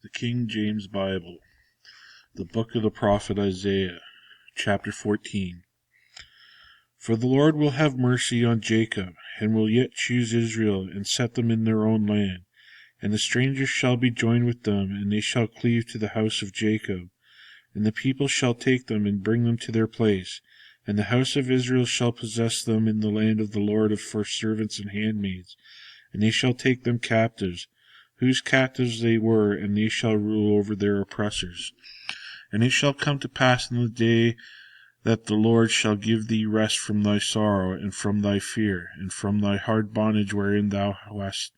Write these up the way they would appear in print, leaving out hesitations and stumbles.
The King James Bible, the book of the prophet Isaiah, chapter 14. For the Lord will have mercy on Jacob, and will yet choose Israel, and set them in their own land. And the strangers shall be joined with them, and they shall cleave to the house of Jacob. And the people shall take them, and bring them to their place. And the house of Israel shall possess them in the land of the Lord for servants and handmaids. And they shall take them captives, whose captives they were, and they shall rule over their oppressors. And it shall come to pass in the day that the Lord shall give thee rest from thy sorrow, and from thy fear, and from thy hard bondage wherein thou wast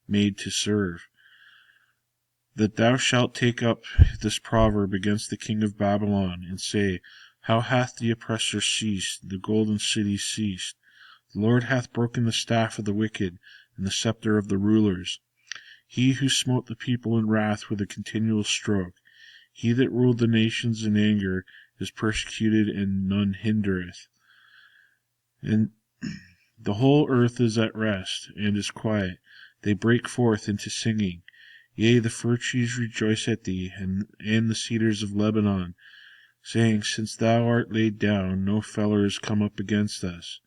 made to serve, that thou shalt take up this proverb against the king of Babylon, and say, How hath the oppressor ceased, the golden city ceased? The Lord hath broken the staff of the wicked, and the scepter of the rulers. He who smote the people in wrath with a continual stroke, he that ruled the nations in anger, is persecuted, and none hindereth. And the whole earth is at rest, and is quiet. They break forth into singing. Yea, the fir trees rejoice at thee, and the cedars of Lebanon, saying, Since thou art laid down, no feller is come up against us.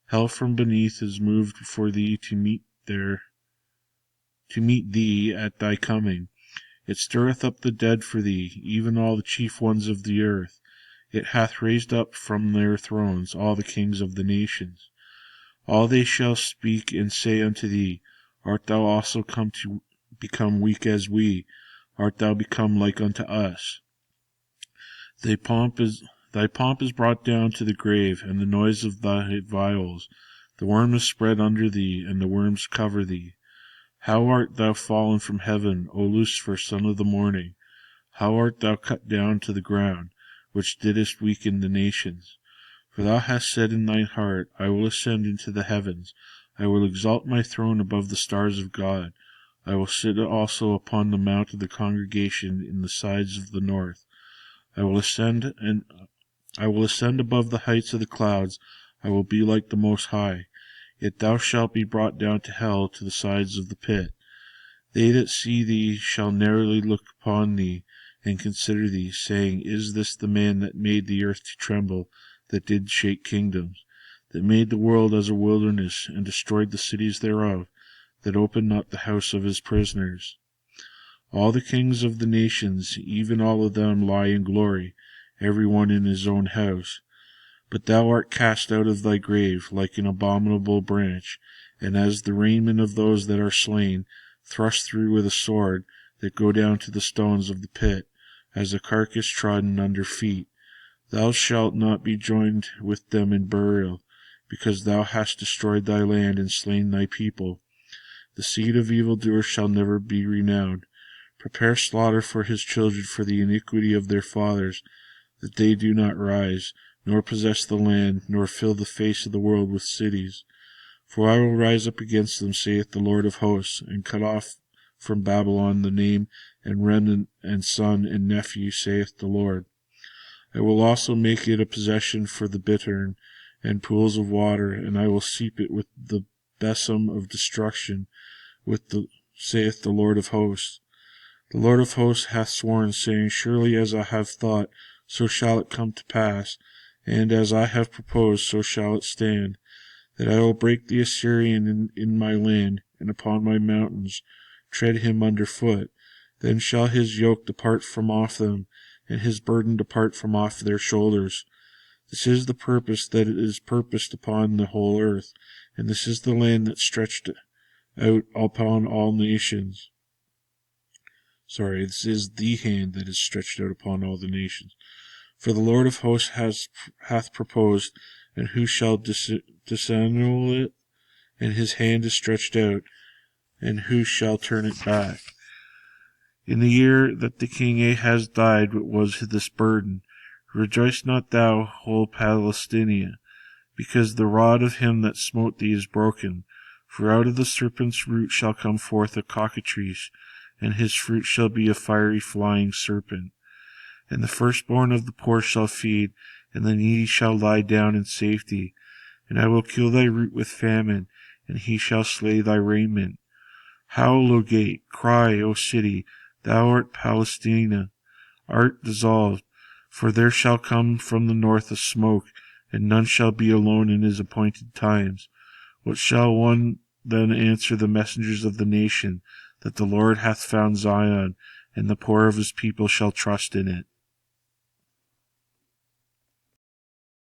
Hell from beneath is moved for thee to meet thee at thy coming. It stirreth up the dead for thee, even all the chief ones of the earth. It hath raised up from their thrones all the kings of the nations. All they shall speak and say unto thee, Art thou also come to become weak as we? Art thou become like unto us? Thy pomp is brought down to the grave, and the noise of thy viols. The worm is spread under thee, and the worms cover thee. How art thou fallen from heaven, O Lucifer, son of the morning? How art thou cut down to the ground, which didst weaken the nations? For thou hast said in thine heart, I will ascend into the heavens. I will exalt my throne above the stars of God. I will sit also upon the mount of the congregation in the sides of the north. I will ascend above the heights of the clouds. I will be like the Most High. Yet thou shalt be brought down to hell, to the sides of the pit. They that see thee shall narrowly look upon thee, and consider thee, saying, Is this the man that made the earth to tremble, that did shake kingdoms, that made the world as a wilderness, and destroyed the cities thereof, that opened not the house of his prisoners? All the kings of the nations, even all of them, lie in glory, every one in his own house. But thou art cast out of thy grave like an abominable branch, and as the raiment of those that are slain, thrust through with a sword, that go down to the stones of the pit, as a carcass trodden under feet. Thou shalt not be joined with them in burial, because thou hast destroyed thy land and slain thy people. The seed of evildoers shall never be renowned. Prepare slaughter for his children for the iniquity of their fathers, that they do not rise, nor possess the land, nor fill the face of the world with cities. For I will rise up against them, saith the Lord of hosts, and cut off from Babylon the name and remnant and son and nephew, saith the Lord. I will also make it a possession for the bittern and pools of water, and I will seep it with the besom of destruction, saith the Lord of hosts. The Lord of hosts hath sworn, saying, Surely as I have thought, so shall it come to pass, and as I have proposed, so shall it stand, that I will break the Assyrian in my land, and upon my mountains tread him under foot. Then shall his yoke depart from off them, and his burden depart from off their shoulders. This is the purpose that it is purposed upon the whole earth, and this is the land that stretched out upon all nations. This is the hand that is stretched out upon all the nations. For the Lord of hosts hath proposed, and who shall disannul it? And his hand is stretched out, and who shall turn it back? In the year that the king Ahaz died was this burden. Rejoice not thou, whole Palestina, because the rod of him that smote thee is broken. For out of the serpent's root shall come forth a cockatrice, and his fruit shall be a fiery flying serpent. And the firstborn of the poor shall feed, and the needy shall lie down in safety. And I will kill thy root with famine, and he shall slay thy raiment. Howl, O gate, cry, O city, Thou art Palestina, art dissolved, for there shall come from the north a smoke, and none shall be alone in his appointed times. What shall one then answer the messengers of the nation, that the Lord hath found Zion, and the poor of his people shall trust in it?